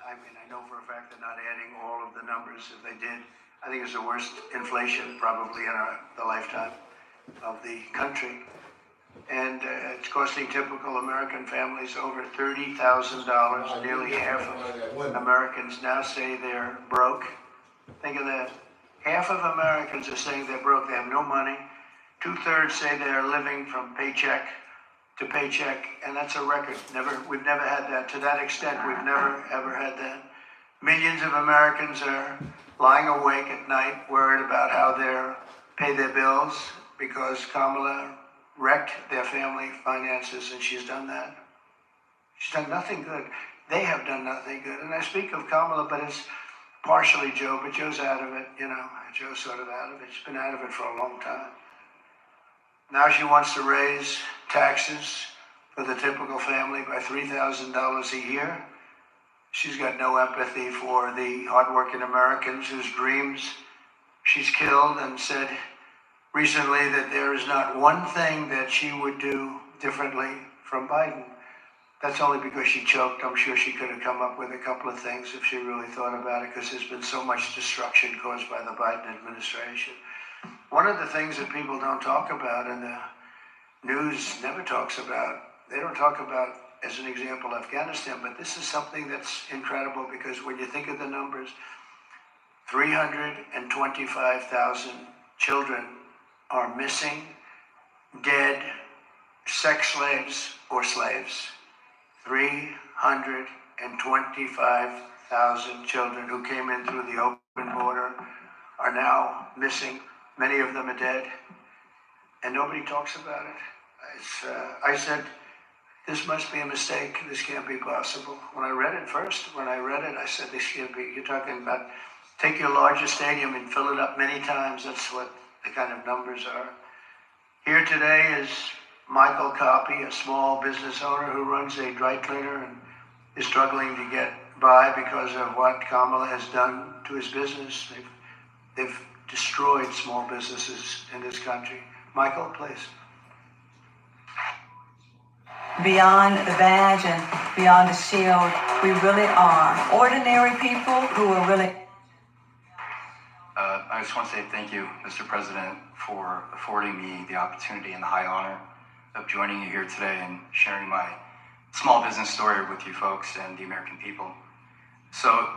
I mean, I know for a fact they're not adding all of the numbers. If they did, I think it's the worst inflation probably in the lifetime of the country. And it's costing typical American families over $30,000. Nearly half of Americans now say they're broke. Think of that. Half of Americans are saying they're broke. They have no money. 2/3 say they're living from paycheck to paycheck, and that's a record. We've never had that. To that extent, we've never, ever had that. Millions of Americans are lying awake at night, worried about how they'll pay their bills because Kamala wrecked their family finances, and she's done that. She's done nothing good. They have done nothing good. And I speak of Kamala, but it's partially Joe, but Joe's out of it, Joe's sort of out of it. She's been out of it for a long time. Now she wants to raise taxes for the typical family by $3,000 a year. She's got no empathy for the hardworking Americans whose dreams she's killed, and said recently that there is not one thing that she would do differently from Biden. That's only because she choked. I'm sure she could have come up with a couple of things if she really thought about it, because there's been so much destruction caused by the Biden administration. One of the things that people don't talk about, and the news never talks about, they don't talk about, as an example, Afghanistan, but this is something that's incredible, because when you think of the numbers, 325,000 children are missing, dead, sex slaves, or slaves. 325,000 children who came in through the open border are now missing. Many of them are dead, and nobody talks about it. I said, this must be a mistake. This can't be possible. When I read it, I said, this can't be. You're talking about take your largest stadium and fill it up many times. That's what the kind of numbers are. Here today is Michael Copy, a small business owner who runs a dry cleaner and is struggling to get by because of what Kamala has done to his business. They've destroyed small businesses in this country. Michael, please. Beyond the badge and beyond the shield, we really are ordinary people who are really... I just want to say thank you, Mr. President, for affording me the opportunity and the high honor of joining you here today and sharing my small business story with you folks and the American people. So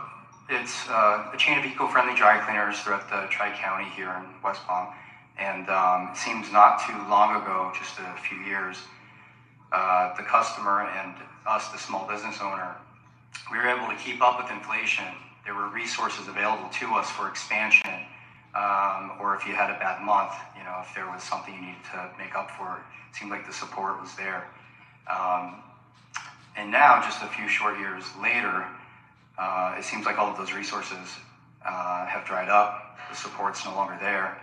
it's a chain of eco-friendly dry cleaners throughout the Tri-County here in West Palm. And it seems not too long ago, just a few years, the customer and us, the small business owner, we were able to keep up with inflation. There were resources available to us for expansion, or if you had a bad month, if there was something you needed to make up for, it seemed like the support was there. And now, just a few short years later, it seems like all of those resources have dried up. The support's no longer there.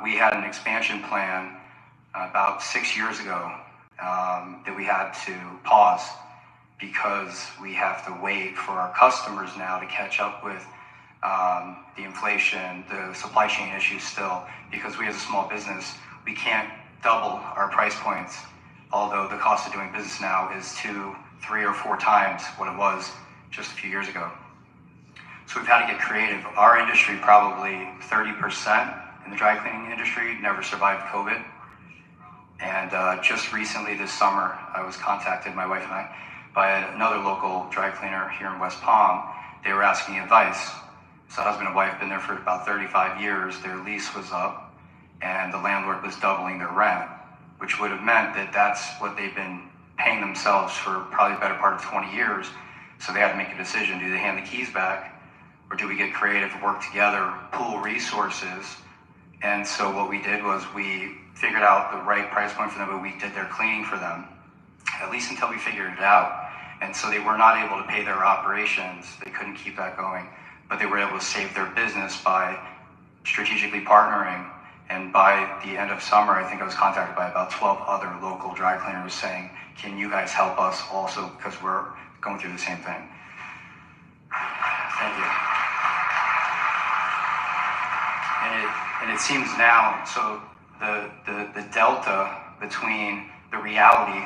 We had an expansion plan about 6 years ago that we had to pause because we have to wait for our customers now to catch up with the inflation, the supply chain issues still, because we as a small business, we can't double our price points, although the cost of doing business now is 2, 3, or 4 times what it was just a few years ago. So we've had to get creative. Our industry, probably 30% in the dry cleaning industry, never survived COVID. And just recently this summer, I was contacted, my wife and I, by another local dry cleaner here in West Palm. They were asking advice. So husband and wife have been there for about 35 years. Their lease was up and the landlord was doubling their rent, which would have meant that that's what they've been paying themselves for probably the better part of 20 years. So they had to make a decision. Do they hand the keys back, or do we get creative, work together, pool resources? And so what we did was we figured out the right price point for them, but we did their cleaning for them, at least until we figured it out. And so they were not able to pay their operations. They couldn't keep that going, but they were able to save their business by strategically partnering. And by the end of summer, I think I was contacted by about 12 other local dry cleaners saying, can you guys help us also, because we're going through the same thing. Thank you. And it seems now, so the delta between the reality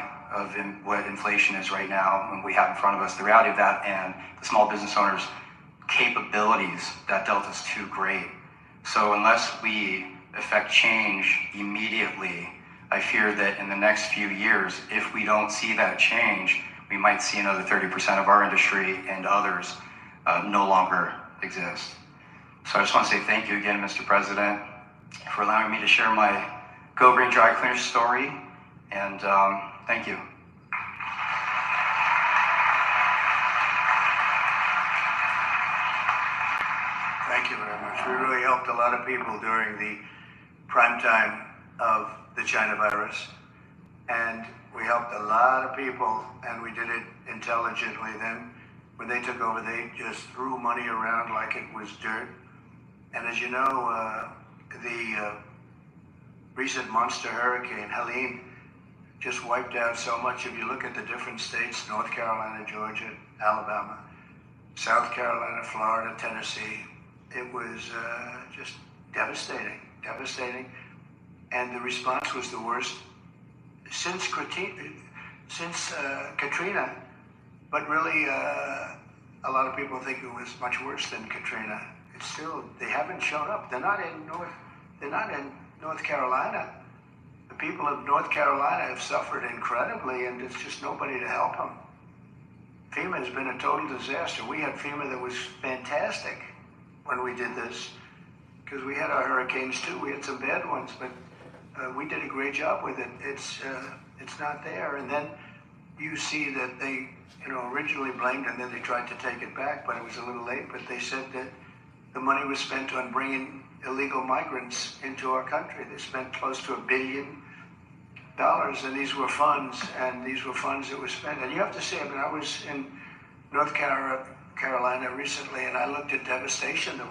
what inflation is right now and we have in front of us, the reality of that and the small business owners' capabilities, that delta is too great. So unless we effect change immediately, I fear that in the next few years, if we don't see that change, we might see another 30% of our industry and others no longer exist. So I just want to say thank you again, Mr. President, for allowing me to share my Go Green Dry Cleaner story, and thank you. Thank you very much. We really helped a lot of people during the prime time of the China virus, and we helped a lot of people, and we did it intelligently. Then when they took over, they just threw money around like it was dirt. And as you know, the recent monster hurricane, Helene, just wiped out so much. If you look at the different states, North Carolina, Georgia, Alabama, South Carolina, Florida, Tennessee, it was just devastating. And the response was the worst since Katrina, but really a lot of people think it was much worse than Katrina. It's still, they haven't shown up. They're not in North Carolina. The people of North Carolina have suffered incredibly, and there's just nobody to help them. FEMA has been a total disaster. We had FEMA that was fantastic when we did this, because we had our hurricanes too. We had some bad ones, but we did a great job with it. It's not there. And then you see that they, originally blamed, and then they tried to take it back, but it was a little late. But they said that the money was spent on bringing illegal migrants into our country. They spent close to $1 billion, and these were funds that were spent. And you have to say, I was in North Carolina recently, and I looked at devastation. It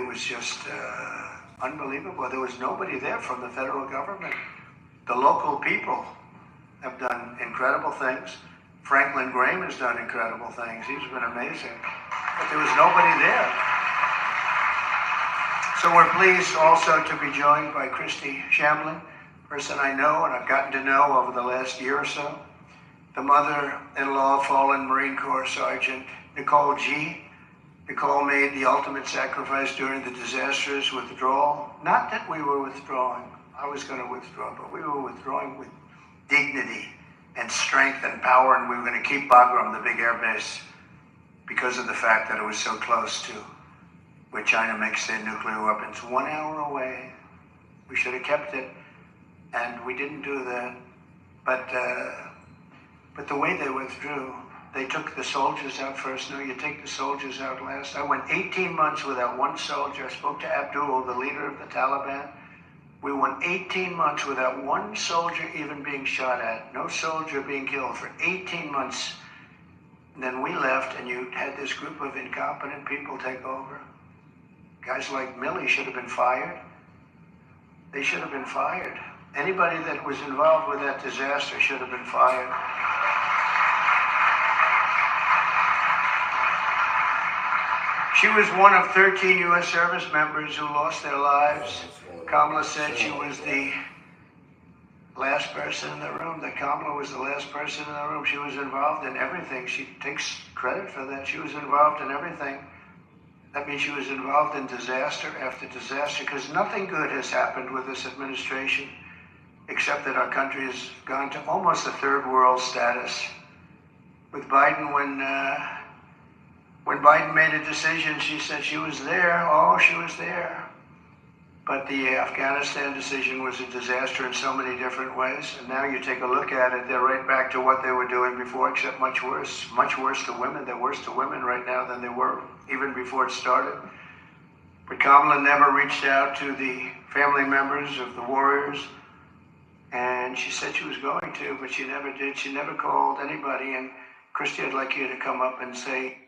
was just unbelievable. There was nobody there from the federal government. The local people have done incredible things. Franklin Graham has done incredible things. He's been amazing. But there was nobody there. So we're pleased also to be joined by Christy Shamblin, a person I know and I've gotten to know over the last year or so. The mother-in-law of fallen Marine Corps Sergeant Nicole G. Nicole made the ultimate sacrifice during the disastrous withdrawal. Not that we were withdrawing. I was going to withdraw, but we were withdrawing with dignity and strength and power, and we were going to keep Bagram, the big air base, because of the fact that it was so close to where China makes their nuclear weapons. 1 hour away. We should have kept it, and we didn't do that. But the way they withdrew, they took the soldiers out first. No, you take the soldiers out last. I went 18 months without one soldier. I spoke to Abdul, the leader of the Taliban. We went 18 months without one soldier even being shot at. No soldier being killed for 18 months. And then we left, and you had this group of incompetent people take over. Guys like Milley should have been fired. They should have been fired. Anybody that was involved with that disaster should have been fired. She was one of 13 U.S. service members who lost their lives. Kamala said she was the last person in the room, that Kamala was the last person in the room. She was involved in everything. She takes credit for that. She was involved in everything. That means she was involved in disaster after disaster, because nothing good has happened with this administration, except that our country has gone to almost a third world status. With Biden, when Biden made a decision, she said she was there. Oh, she was there. But the Afghanistan decision was a disaster in so many different ways. And now you take a look at it, they're right back to what they were doing before, except much worse to women. They're worse to women right now than they were even before it started. But Kamala never reached out to the family members of the warriors. And she said she was going to, but she never did. She never called anybody. And Christy, I'd like you to come up and say,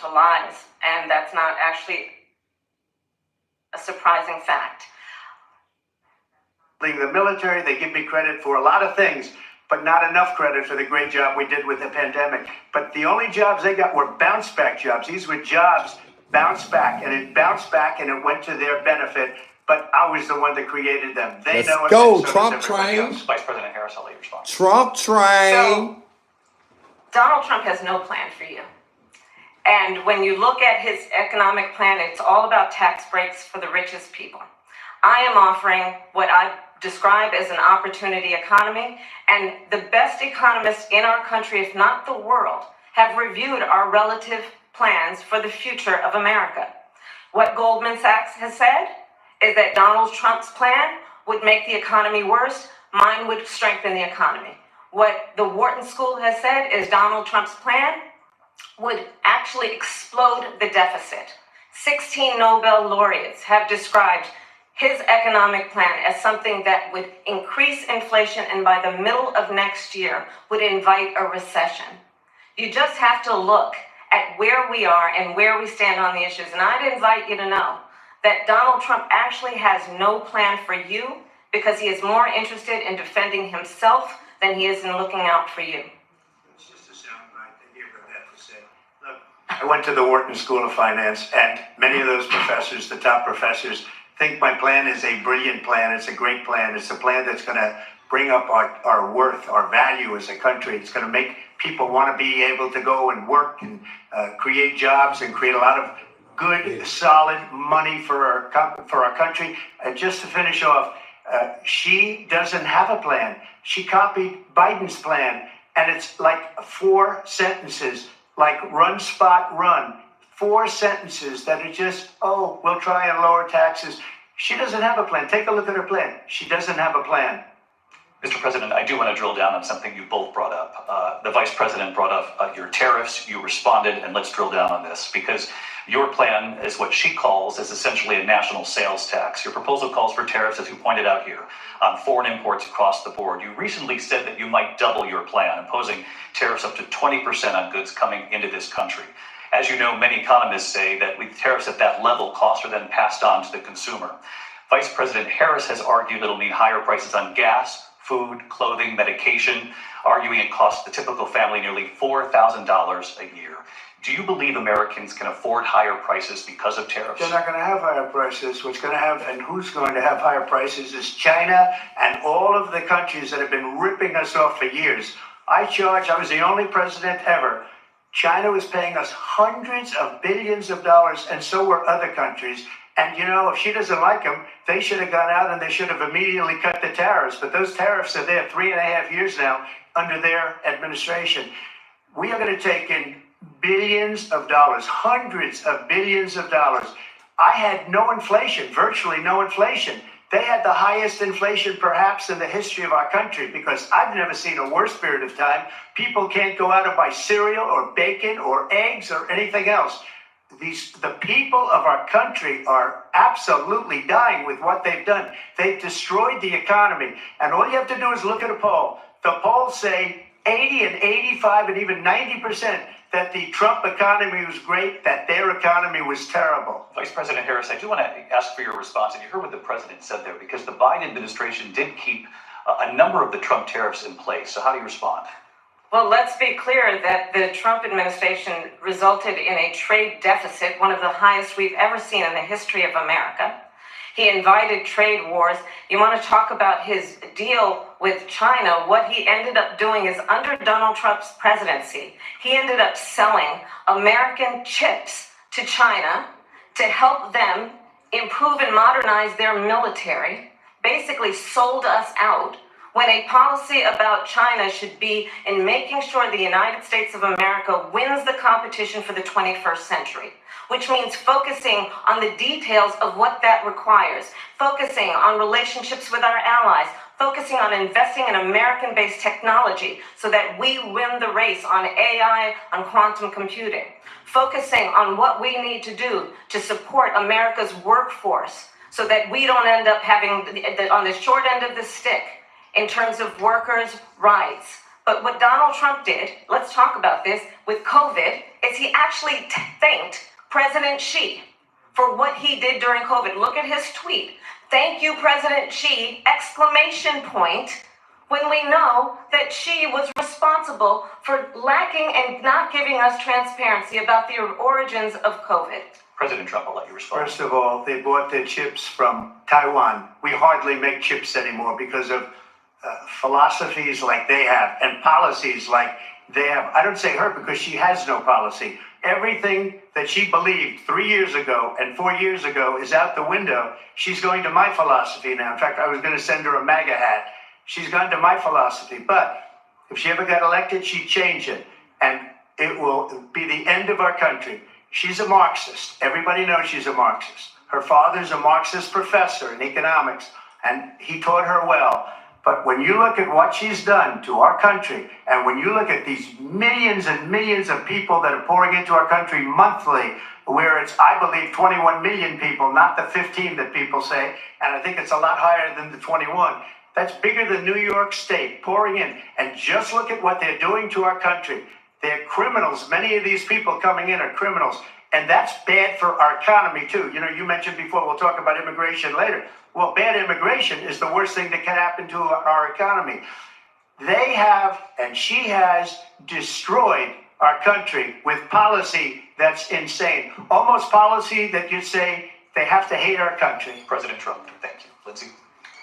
to lies, and that's not actually a surprising fact. The military, they give me credit for a lot of things, but not enough credit for the great job we did with the pandemic. But the only jobs they got were bounce back jobs. These were jobs bounced back, and it bounced back and it went to their benefit. but I was the one that created them. They Let's know it, go, and so Trump does everybody train. else. Vice President Harris, I'll let you respond. Trump train. So, Donald Trump has no plan for you. And when you look at his economic plan, it's all about tax breaks for the richest people. I am offering what I describe as an opportunity economy, and the best economists in our country, if not the world, have reviewed our relative plans for the future of America. What Goldman Sachs has said is that Donald Trump's plan would make the economy worse, mine would strengthen the economy. What the Wharton School has said is Donald Trump's plan would actually explode the deficit. 16 Nobel laureates have described his economic plan as something that would increase inflation and by the middle of next year would invite a recession. You just have to look at where we are and where we stand on the issues. And I'd invite you to know that Donald Trump actually has no plan for you because he is more interested in defending himself than he is in looking out for you. It's just a soundbite to hear what that was said. Look, I went to the Wharton School of Finance, and many of those professors, the top professors, think my plan is a brilliant plan. It's a great plan. It's a plan that's going to bring up our worth, our value as a country. It's going to make people want to be able to go and work and create jobs and create a lot of good, solid money for our country. Just to finish off, she doesn't have a plan. She copied Biden's plan, and it's like 4 sentences, like run, spot, run. 4 sentences that are just, oh, we'll try and lower taxes. She doesn't have a plan. Take a look at her plan. She doesn't have a plan. Mr. President, I do want to drill down on something you both brought up. The Vice President brought up your tariffs. You responded, and let's drill down on this because your plan is what she calls is essentially a national sales tax. Your proposal calls for tariffs, as you pointed out here, on foreign imports across the board. You recently said that you might double your plan, imposing tariffs up to 20% on goods coming into this country. As you know, many economists say that with tariffs at that level, costs are then passed on to the consumer. Vice President Harris has argued it'll mean higher prices on gas, food, clothing, medication, arguing it costs the typical family nearly $4,000 a year. Do you believe Americans can afford higher prices because of tariffs? They're not going to have higher prices. What's going to have, and who's going to have higher prices is China and all of the countries that have been ripping us off for years. I was the only president ever. China was paying us hundreds of billions of dollars, and so were other countries. And, you know, if she doesn't like them, they should have gone out and they should have immediately cut the tariffs. But those tariffs are there 3.5 years now under their administration. We are going to take in billions of dollars, hundreds of billions of dollars. I had no inflation, virtually no inflation. They had the highest inflation perhaps in the history of our country because I've never seen a worse period of time. People can't go out and buy cereal or bacon or eggs or anything else. The people of our country are absolutely dying with what they've done. They've destroyed the economy. And all you have to do is look at a poll. The polls say 80 and 85 and even 90% that the Trump economy was great, that their economy was terrible. Vice President Harris, I do want to ask for your response. And you heard what the president said there, because the Biden administration did keep a number of the Trump tariffs in place. So how do you respond? Well, let's be clear that the Trump administration resulted in a trade deficit, one of the highest we've ever seen in the history of America. He invited trade wars. You want to talk about his deal with China? What he ended up doing is under Donald Trump's presidency, he ended up selling American chips to China to help them improve and modernize their military, basically sold us out, when a policy about China should be in making sure the United States of America wins the competition for the 21st century, which means focusing on the details of what that requires, focusing on relationships with our allies, focusing on investing in American-based technology so that we win the race on AI, on quantum computing, focusing on what we need to do to support America's workforce so that we don't end up having on the short end of the stick in terms of workers' rights. But what Donald Trump did, let's talk about this, with COVID, is he actually thanked President Xi for what he did during COVID. Look at his tweet. Thank you, President Xi, exclamation point, when we know that Xi was responsible for lacking and not giving us transparency about the origins of COVID. President Trump, I'll let you respond. First of all, they bought their chips from Taiwan. We hardly make chips anymore because of philosophies like they have and policies like they have. I don't say her because she has no policy. Everything that she believed 3 years ago and 4 years ago is out the window. She's going to my philosophy now. In fact, I was going to send her a MAGA hat. She's gone to my philosophy. But if she ever got elected, she'd change it. And it will be the end of our country. She's a Marxist. Everybody knows she's a Marxist. Her father's a Marxist professor in economics, and he taught her well. But when you look at what she's done to our country, and when you look at these millions and millions of people that are pouring into our country monthly, where it's, I believe, 21 million people, not the 15 that people say, and I think it's a lot higher than the 21. That's bigger than New York State pouring in. And just look at what they're doing to our country. They're criminals. Many of these people coming in are criminals. And that's bad for our economy, too. You know, you mentioned before, we'll talk about immigration later. Well, bad immigration is the worst thing that can happen to our economy. They have, and she has, destroyed our country with policy that's insane. Almost policy that you'd say they have to hate our country. President Trump, thank you. Lindsay?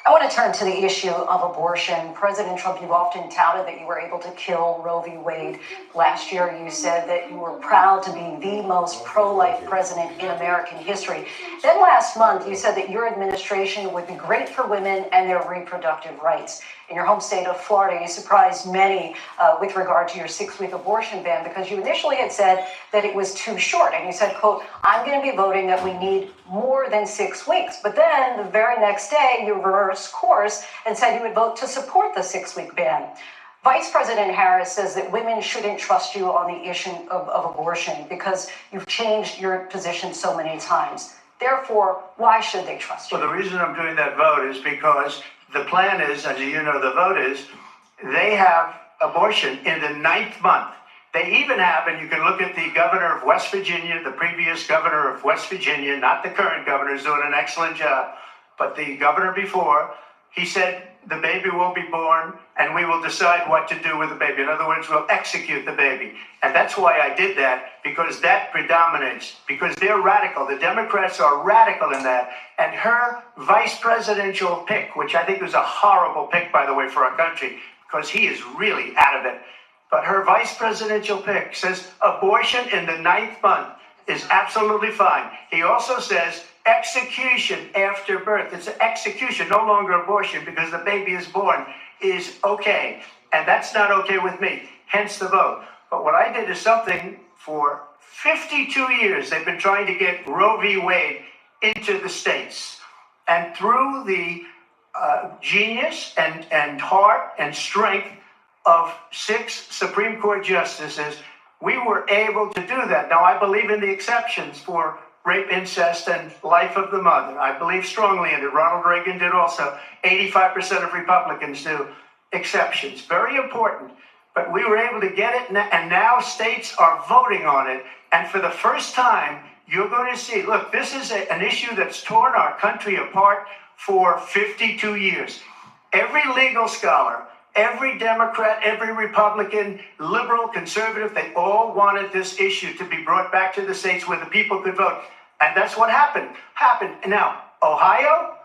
I want to turn to the issue of abortion. President Trump, you've often touted that you were able to kill Roe v. Wade. Last year, you said that you were proud to be the most pro-life president in American history. Then last month, you said that your administration would be great for women and their reproductive rights. In your home state of Florida, you surprised many with regard to your 6-week abortion ban because you initially had said that it was too short. And you said, quote, I'm going to be voting that we need more than 6 weeks. But then the very next day, you reversed course and said you would vote to support the 6-week ban. Vice President Harris says that women shouldn't trust you on the issue of abortion because you've changed your position so many times. Therefore, why should they trust you? Well, the reason I'm doing that vote is because the plan is, as you know, the vote is, they have abortion in the 9th month. They even have, and you can look at the governor of West Virginia, the previous governor of West Virginia, not the current governor, is doing an excellent job, but the governor before, he said the baby will be born and we will decide what to do with the baby. In other words, we'll execute the baby. And that's why I did that, because that predominates, because they're radical. The Democrats are radical in that. And her vice presidential pick, which I think was a horrible pick, by the way, for our country, because he is really out of it. But her vice presidential pick says abortion in the 9th month is absolutely fine. He also says execution after birth. It's an execution, no longer abortion, because the baby is born, is okay. And that's not okay with me, hence the vote. But what I did is something for 52 years, they've been trying to get Roe v. Wade into the states. And through the genius and heart and strength of 6 Supreme Court justices, we were able to do that. Now, I believe in the exceptions for rape, incest, and life of the mother. I believe strongly in it. Ronald Reagan did also. 85% of Republicans do. Exceptions. Very important. But we were able to get it, and now states are voting on it. And for the first time, you're going to see, look, this is an issue that's torn our country apart for 52 years. Every legal scholar, every Democrat, every Republican, liberal, conservative, they all wanted this issue to be brought back to the states where the people could vote. And that's what happened. Now, Ohio,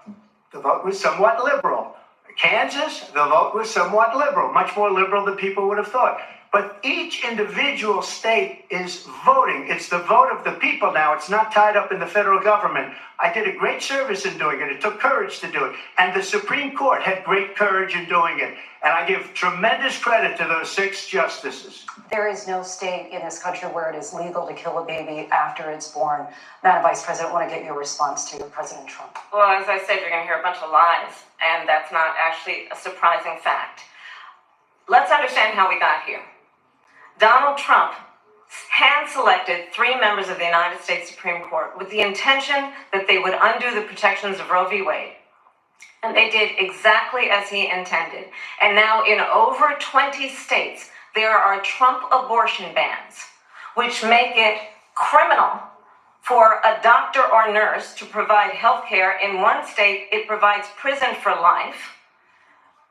the vote was somewhat liberal. Kansas, the vote was somewhat liberal, much more liberal than people would have thought. But each individual state is voting. It's the vote of the people now. It's not tied up in the federal government. I did a great service in doing it. It took courage to do it. And the Supreme Court had great courage in doing it. And I give tremendous credit to those 6 justices. There is no state in this country where it is legal to kill a baby after it's born. Madam Vice President, I want to get your response to President Trump. Well, as I said, you're going to hear a bunch of lies, and that's not actually a surprising fact. Let's understand how we got here. Donald Trump hand-selected 3 members of the United States Supreme Court with the intention that they would undo the protections of Roe v. Wade. And they did exactly as he intended. And now in over 20 states, there are Trump abortion bans, which make it criminal for a doctor or nurse to provide health care. In one state, it provides prison for life.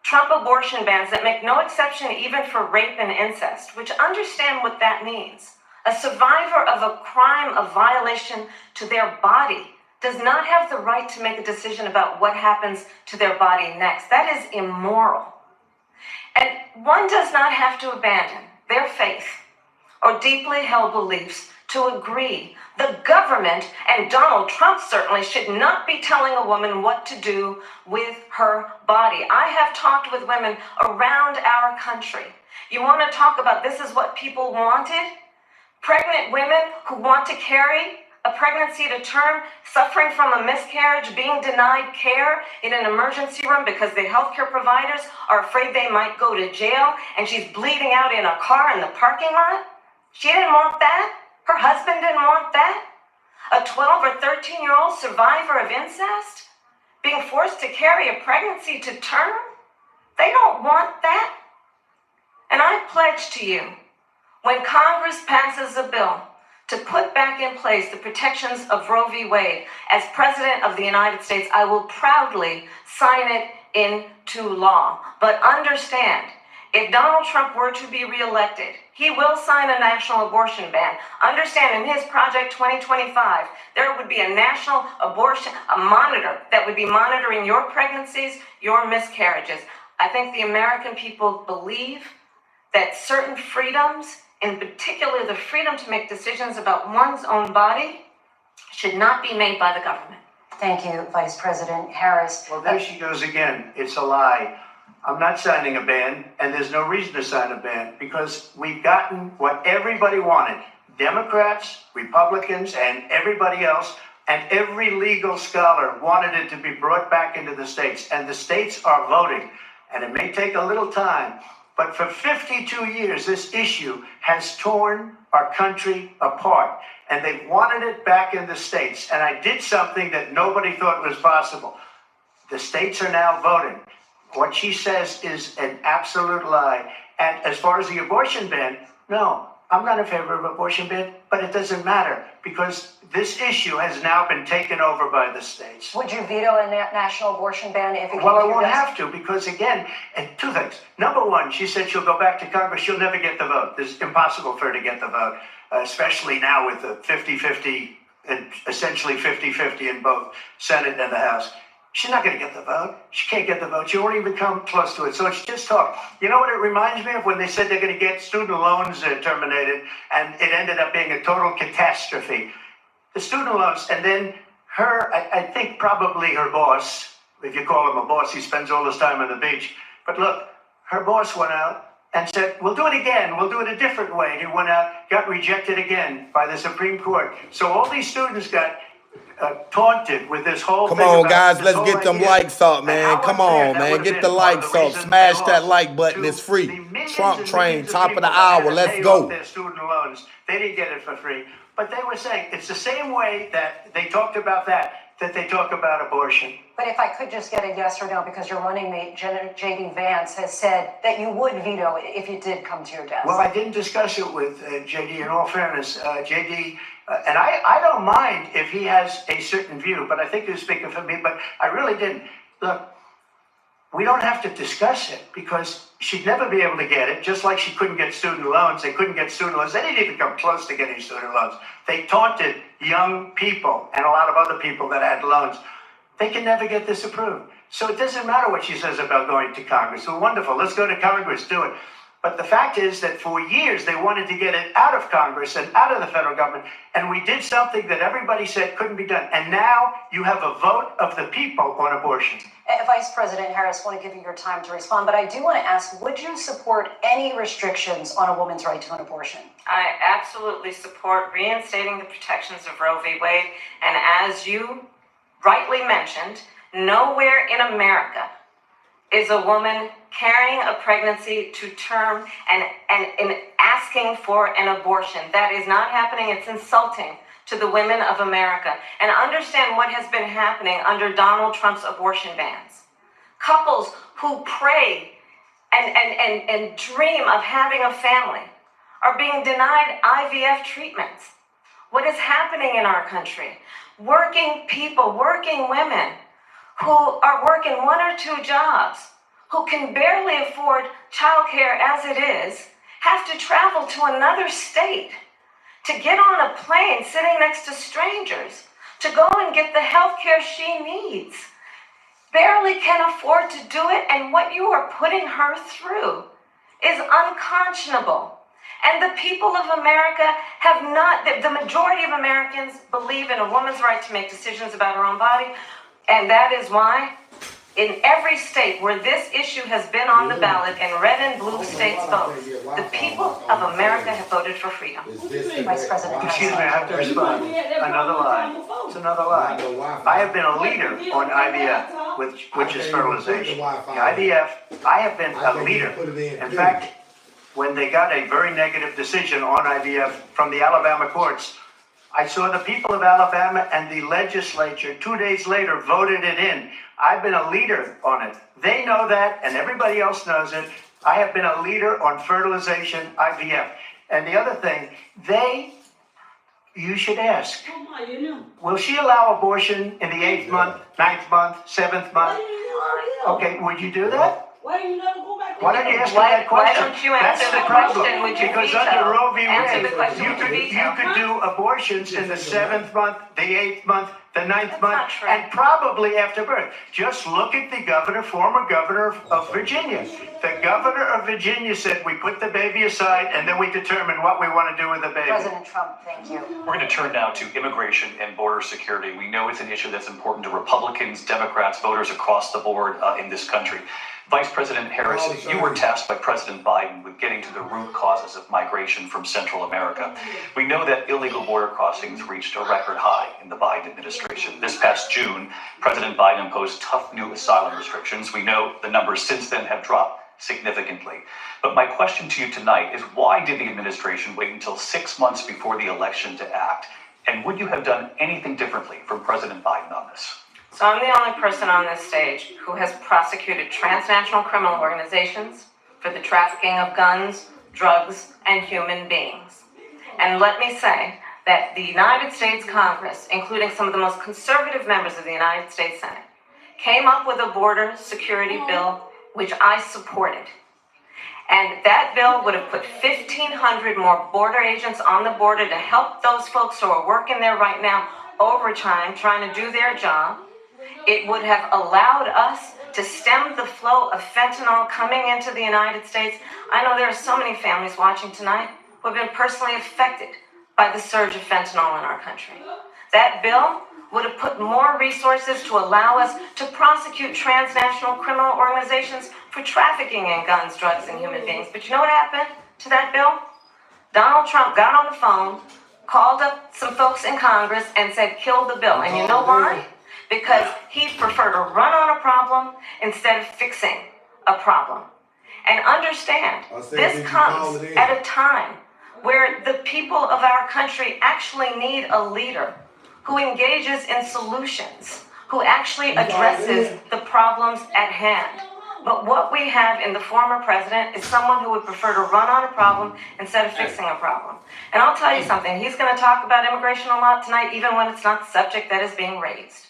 Trump abortion bans that make no exception even for rape and incest, which understand what that means. A survivor of a crime, a violation to their body, does not have the right to make a decision about what happens to their body next. That is immoral. And one does not have to abandon their faith or deeply held beliefs to agree. The government, and Donald Trump certainly, should not be telling a woman what to do with her body. I have talked with women around our country. You want to talk about this is what people wanted? Pregnant women who want to carry a pregnancy to term, suffering from a miscarriage, being denied care in an emergency room because the healthcare providers are afraid they might go to jail, and she's bleeding out in a car in the parking lot. She didn't want that. Her husband didn't want that. A 12 or 13-year-old survivor of incest being forced to carry a pregnancy to term. They don't want that. And I pledge to you, when Congress passes a bill to put back in place the protections of Roe v. Wade, as President of the United States, I will proudly sign it into law. But understand, if Donald Trump were to be reelected, he will sign a national abortion ban. Understand, in his Project 2025, there would be a national abortion, a monitor that would be monitoring your pregnancies, your miscarriages. I think the American people believe that certain freedoms, in particular the freedom to make decisions about one's own body, should not be made by the government. Thank you, Vice President Harris. Well, there she goes again. It's a lie. I'm not signing a ban, and there's no reason to sign a ban, because we've gotten what everybody wanted. Democrats, Republicans, and everybody else, and every legal scholar wanted it to be brought back into the states, and the states are voting. And it may take a little time, but for 52 years, this issue has torn our country apart, and they've wanted it back in the states. And I did something that nobody thought was possible. The states are now voting. What she says is an absolute lie. And as far as the abortion ban, no, I'm not in favor of abortion ban, but it doesn't matter, because this issue has now been taken over by the states. Would you veto a national abortion ban if it Well, I came to your won't desk? have to, because again, and two things. Number one, she said she'll go back to Congress. She'll never get the vote. It's impossible for her to get the vote, especially now with the 50-50, and essentially 50-50 in both Senate and the House. She's not going to get the vote. She can't get the vote. She won't even come close to it. So it's just talk. You know what it reminds me of? When they said they're going to get student loans terminated, and it ended up being a total catastrophe. The student loans, and then her, I think probably her boss, if you call him a boss, he spends all his time on the beach. But look, her boss went out and said, we'll do it again. We'll do it a different way. And he went out, got rejected again by the Supreme Court. So all these students got taunted with this whole Come thing on, about guys, this let's whole get them idea. likes up, And man. how Come unfair on, that man. would have Get the been. One of likes the up. reasons Smash they that lost like button. to It's free. the millions Trump and train, millions of top of the people that had hour. to Let's pay go. off their student loans. They didn't get it for free. But they were saying it's the same way that they talked about that they talk about abortion. But if I could just get a yes or no, because your running mate, J.D. Vance, has said that you would veto it if it did come to your desk. Well, I didn't discuss it with J.D. In all fairness, J.D. And I don't mind if he has a certain view, but I think he was speaking for me, but I really didn't. Look, we don't have to discuss it, because she'd never be able to get it, just like she couldn't get student loans. They couldn't get student loans. They didn't even come close to getting student loans. They taunted young people and a lot of other people that had loans. They can never get this approved. So it doesn't matter what she says about going to Congress. Well, wonderful. Let's go to Congress, do it. But the fact is that for years, they wanted to get it out of Congress and out of the federal government. And we did something that everybody said couldn't be done. And now you have a vote of the people on abortion. Vice President Harris, I want to give you your time to respond, but I do want to ask, would you support any restrictions on a woman's right to an abortion? I absolutely support reinstating the protections of Roe v. Wade. And as you rightly mentioned, nowhere in America is a woman carrying a pregnancy to term and asking for an abortion. That is not happening. It's insulting to the women of America. And understand what has been happening under Donald Trump's abortion bans. Couples who pray and dream of having a family are being denied IVF treatments. What is happening in our country? Working people, working women who are working one or two jobs, who can barely afford childcare as it is, have to travel to another state to get on a plane sitting next to strangers, to go and get the health care she needs, barely can afford to do it, and what you are putting her through is unconscionable. And the people of America have not, the majority of Americans believe in a woman's right to make decisions about her own body, and that is why in every state where this issue has been on the ballot in red and blue states vote, the people of America have voted for freedom. Vice President. Excuse me, I have to respond. Another lie. It's another lie. I have been a leader on IVF, which is fertilization. The IVF, I have been a leader. In fact, when they got a very negative decision on IVF from the Alabama courts, I saw the people of Alabama and the legislature 2 days later voted it in. I've been a leader on it. They know that, and everybody else knows it. I have been a leader on fertilization, IVF. And the other thing, you should ask, will she allow abortion in the 8th month, 9th month, 7th month? Okay, would you do that? Why do you never go back? Why don't you ask me that question? Why don't you answer the question? Would you Because veto? under Roe v. Answer Wade, the question. Would you veto? you could do abortions in the 7th month, the 8th month, the 9th That's month, not true. and probably after birth. Just look at the former governor of Virginia. The governor of Virginia said we put the baby aside and then we determine what we want to do with the baby. President Trump, thank you. We're going to turn now to immigration and border security. We know it's an issue that's important to Republicans, Democrats, voters across the board in this country. Vice President Harris, you were tasked by President Biden with getting to the root causes of migration from Central America. We know that illegal border crossings reached a record high in the Biden administration. This past June, President Biden imposed tough new asylum restrictions. We know the numbers since then have dropped significantly. But my question to you tonight is, why did the administration wait until 6 months before the election to act? And would you have done anything differently from President Biden on this? So I'm the only person on this stage who has prosecuted transnational criminal organizations for the trafficking of guns, drugs, and human beings. And let me say that the United States Congress, including some of the most conservative members of the United States Senate, came up with a border security bill, which I supported. And that bill would have put 1,500 more border agents on the border to help those folks who are working there right now overtime, trying to do their job. It would have allowed us to stem the flow of fentanyl coming into the United States. I know there are so many families watching tonight who have been personally affected by the surge of fentanyl in our country. That bill would have put more resources to allow us to prosecute transnational criminal organizations for trafficking in guns, drugs, and human beings. But you know what happened to that bill? Donald Trump got on the phone, called up some folks in Congress, and said, kill the bill. And you know why? Because he preferred to run on a problem instead of fixing a problem. And understand, this comes at a time where the people of our country actually need a leader who engages in solutions, who actually addresses the problems at hand. But what we have in the former president is someone who would prefer to run on a problem instead of fixing a problem. And I'll tell you something, he's going to talk about immigration a lot tonight, even when it's not the subject that is being raised.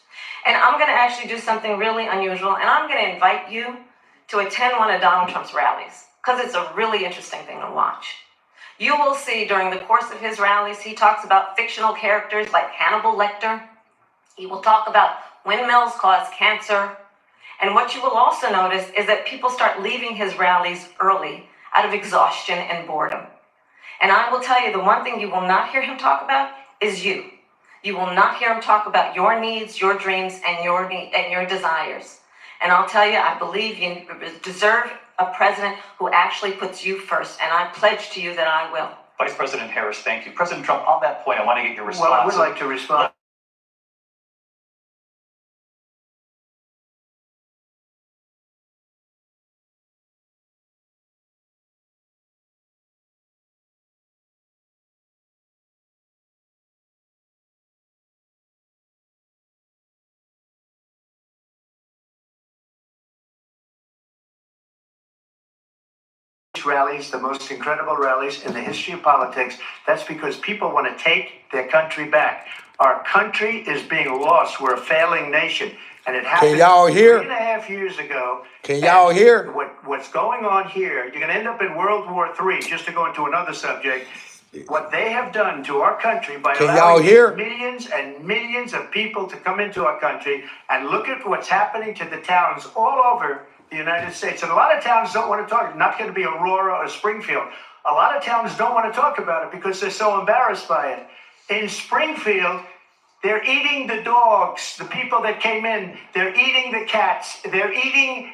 And I'm going to actually do something really unusual, and I'm going to invite you to attend one of Donald Trump's rallies, because it's a really interesting thing to watch. You will see during the course of his rallies, he talks about fictional characters like Hannibal Lecter. He will talk about windmills cause cancer. And what you will also notice is that people start leaving his rallies early out of exhaustion and boredom. And I will tell you, the one thing you will not hear him talk about is you. You will not hear him talk about your needs, your dreams, and your desires. And I'll tell you, I believe you deserve a president who actually puts you first. And I pledge to you that I will. Vice President Harris, thank you. President Trump, on that point, I want to get your response. Well, I would like to respond. Rallies, the most incredible rallies in the history of politics. That's because people want to take their country back. Our country is being lost. We're a failing nation. And it happened 3.5 years ago. Can y'all hear? What's going on here, you're going to end up in World War III, just to go into another subject. what they have done to our country by Can y'all allowing hear? millions and millions of people to come into our country, and look at what's happening to the towns all over the United States. And a lot of towns don't want to talk. Not going to be Aurora or Springfield. A lot of towns don't want to talk about it because they're so embarrassed by it. In Springfield, they're eating the dogs, the people that came in. They're eating the cats. They're eating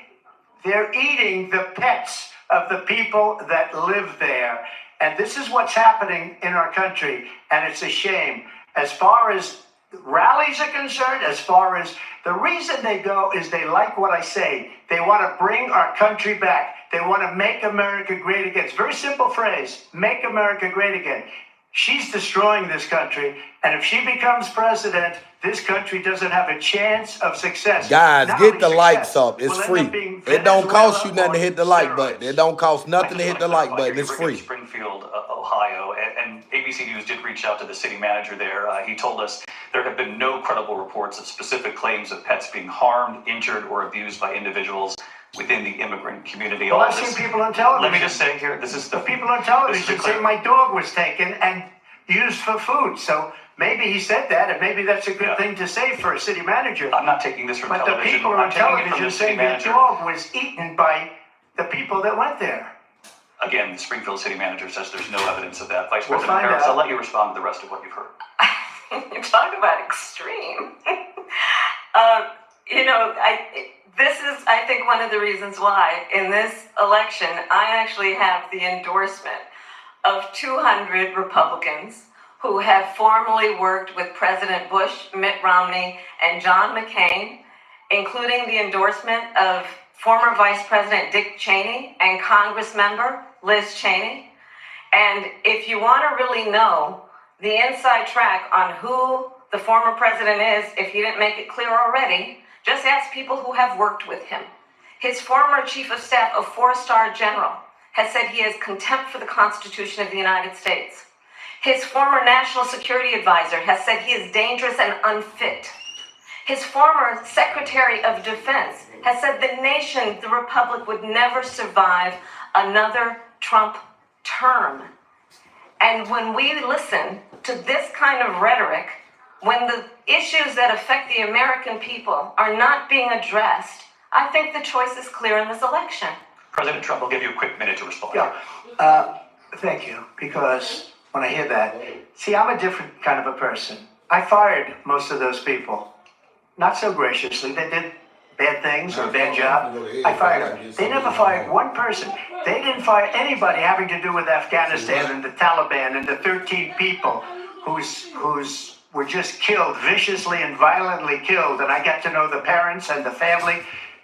the pets of the people that live there. And this is what's happening in our country, and it's a shame. As far as rallies are concerned, as far as the reason they go is they like what I say. They want to bring our country back. They want to make America great again. It's a very simple phrase, make America great again. She's destroying this country, and if she becomes president, this country doesn't have a chance of success. Guys, Not get only the success, likes up. It's will end free. up being It don't cost you Venezuela nothing to hit the like button. on It don't cost I nothing just to want hit the to like clarify, button. you're It's in free. Springfield, Ohio, and ABC News did reach out to the city manager there. He told us there have been no credible reports of specific claims of pets being harmed, injured, or abused by individuals within the immigrant community. Well, All I've this- seen people on television. Let me just say here, this is The the people on this television is say clear- my dog was taken and used for food. So maybe he said that, and maybe that's a good Yeah. thing to say for a city manager. I'm not taking this from But the television. people I'm on taking it from television the city saying the manager. dog was eaten by the people that went there. Again, the Springfield city manager says there's no evidence of that. Vice We'll President find Harris, out. I'll let you respond to the rest of what you've heard. You talk about extreme. This is, I think, one of the reasons why in this election, I actually have the endorsement of 200 Republicans who have formally worked with President Bush, Mitt Romney, and John McCain, including the endorsement of former Vice President Dick Cheney and Congress member Liz Cheney. And if you want to really know the inside track on who the former president is, if he didn't make it clear already, just ask people who have worked with him. His former chief of staff, a 4-star general, has said he has contempt for the Constitution of the United States. His former national security advisor has said he is dangerous and unfit. His former Secretary of Defense has said the nation, the Republic, would never survive another Trump term. And when we listen to this kind of rhetoric, when the issues that affect the American people are not being addressed, I think the choice is clear in this election. President Trump, I'll give you a quick minute to respond. Yeah, thank you. Because when I hear that, see, I'm a different kind of a person. I fired most of those people, not so graciously. They did bad things or a bad job. I fired them. They never fired one person. They didn't fire anybody having to do with Afghanistan and the Taliban and the 13 people who's were just killed, viciously and violently killed. And I got to know the parents and the family.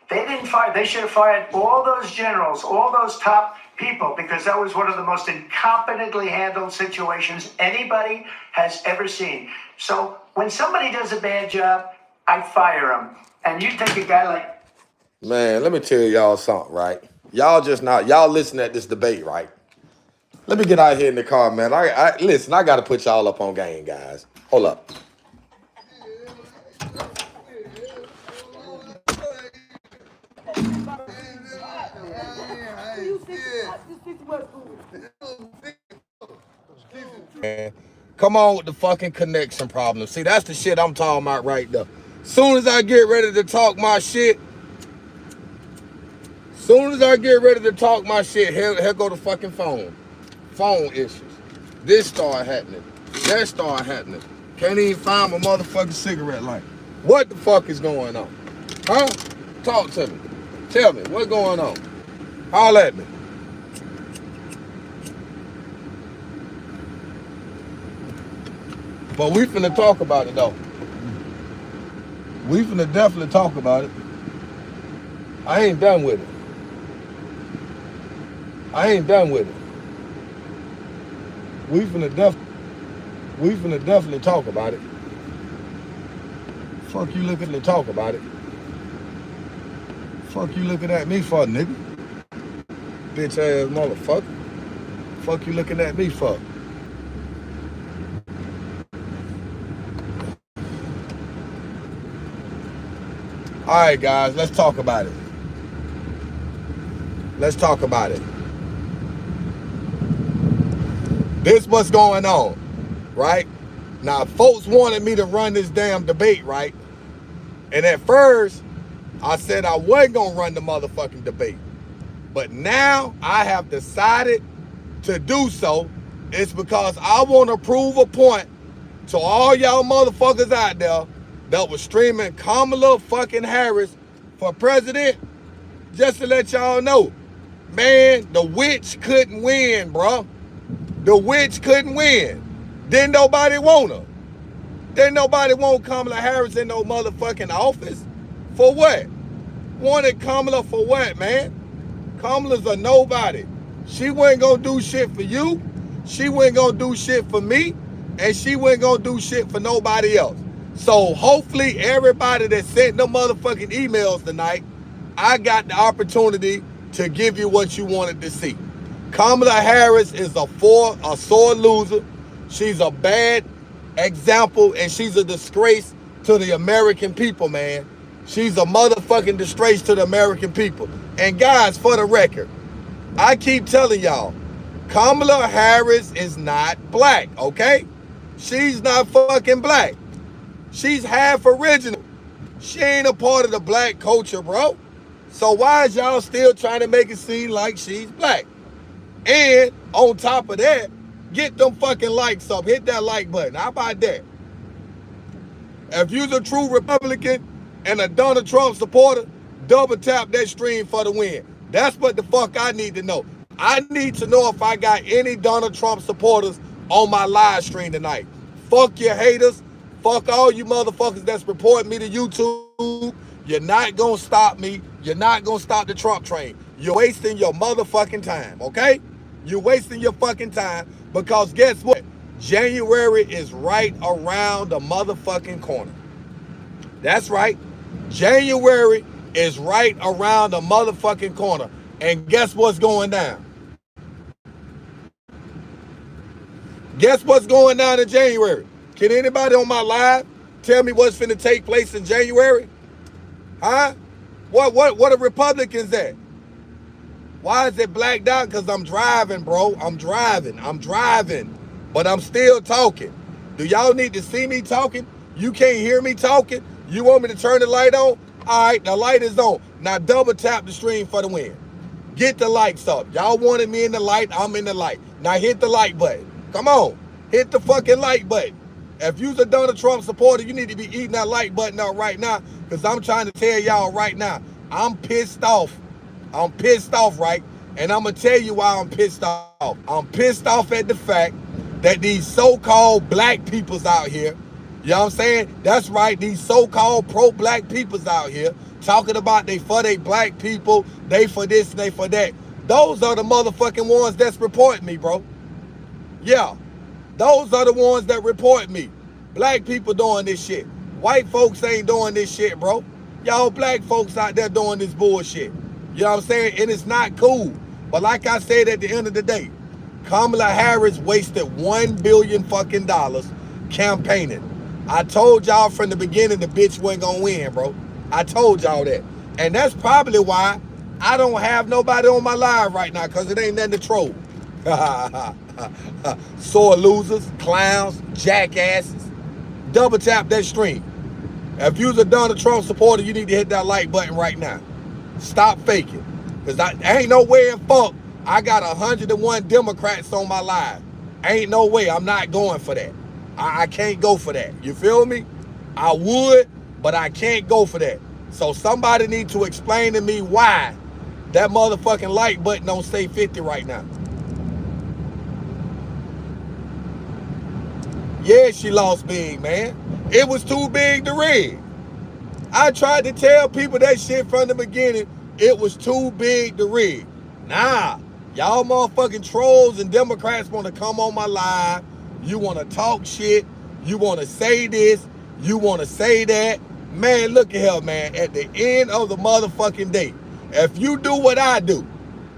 They didn't fire. They should have fired all those generals, all those top people, because that was one of the most incompetently handled situations anybody has ever seen. So when somebody does a bad job, I fire them. And you take a guy like... Man, let me tell y'all something, right? Y'all listen at this debate, right? Let me get out here in the car, man. Listen, I got to put y'all up on game, guys. Hold up. Come on with the fucking connection problem. See, that's the shit I'm talking about right there. Soon as I get ready to talk my shit, here go the fucking phone. Phone issues. This start happening. That start happening. Can't even find my motherfucking cigarette lighter. What the fuck is going on? Huh? Talk to me. Tell me, what's going on? Holler at me. But we finna talk about it, though. We finna definitely talk about it. I ain't done with it. We finna definitely talk about it. Fuck you looking to talk about it. Fuck you looking at me for, nigga. Bitch ass motherfucker. Fuck you looking at me for. All right, guys, let's talk about it. This what's going on, right? Now, folks wanted me to run this damn debate, right? And at first, I said I wasn't gonna run the motherfucking debate. But now I have decided to do so. It's because I want to prove a point to all y'all motherfuckers out there that was streaming Kamala fucking Harris for president. Just to let y'all know, man, the witch couldn't win, bro. The witch couldn't win. Didn't nobody want her. Didn't nobody want Kamala Harris in no motherfucking office. For what? Wanted Kamala for what, man? Kamala's a nobody. She wasn't gonna do shit for you. She wasn't gonna do shit for me. And she wasn't gonna do shit for nobody else. So hopefully everybody that sent them motherfucking emails tonight, I got the opportunity to give you what you wanted to see. Kamala Harris is a sore loser. She's a bad example and she's a disgrace to the American people, man. She's a motherfucking disgrace to the American people. And guys, for the record, I keep telling y'all, Kamala Harris is not black, okay? She's not fucking black. She's half original. She ain't a part of the black culture, bro. So why is y'all still trying to make it seem like she's black? And on top of that, get them fucking likes up. Hit that like button. How about that? If you're a true Republican and a Donald Trump supporter, double tap that stream for the win. That's what the fuck I need to know. I need to know if I got any Donald Trump supporters on my live stream tonight. Fuck your haters. Fuck all you motherfuckers that's reporting me to YouTube. You're not gonna stop me. You're not gonna stop the Trump train. You're wasting your motherfucking time, okay? You're wasting your fucking time because guess what? January is right around the motherfucking corner. That's right. January is right around the motherfucking corner. And guess what's going down? Guess what's going down in January? Can anybody on my live tell me what's finna take place in January? Huh? What are Republicans at? Why is it blacked out? Because I'm driving, bro. I'm driving. But I'm still talking. Do y'all need to see me talking? You can't hear me talking? You want me to turn the light on? All right, the light is on. Now double tap the stream for the win. Get the likes up. Y'all wanted me in the light, I'm in the light. Now hit the like button. Come on, hit the fucking like button. If you's a Donald Trump supporter, you need to be eating that like button up right now because I'm trying to tell y'all right now, I'm pissed off. I'm pissed off, right? And I'm going to tell you why I'm pissed off. I'm pissed off at the fact that these so-called black peoples out here, you know what I'm saying? That's right, these so-called pro-black peoples out here talking about they for they black people, they for this and they for that. Those are the motherfucking ones that's reporting me, bro. Yeah, those are the ones that report me. Black people doing this shit. White folks ain't doing this shit, bro. Y'all black folks out there doing this bullshit. You know what I'm saying? And it's not cool. But like I said at the end of the day, Kamala Harris wasted $1 billion fucking dollars campaigning. I told y'all from the beginning the bitch wasn't gonna win, bro. I told y'all that. And that's probably why I don't have nobody on my live right now, because it ain't nothing to troll. Sore losers, clowns, jackasses. Double tap that stream. If you're a Donald Trump supporter, you need to hit that like button right now. Stop faking. Because I ain't no way in fuck I got 101 Democrats on my live. Ain't no way. I'm not going for that. I can't go for that. You feel me? I would, but I can't go for that. So somebody need to explain to me why that motherfucking like button don't say 50 right now. Yeah, she lost big, man. It was too big to rig. I tried to tell people that shit from the beginning. It was too big to rig. Nah, y'all motherfucking trolls and Democrats want to come on my live. You want to talk shit. You want to say this. You want to say that. Man, look at here, man. At the end of the motherfucking day, if you do what I do,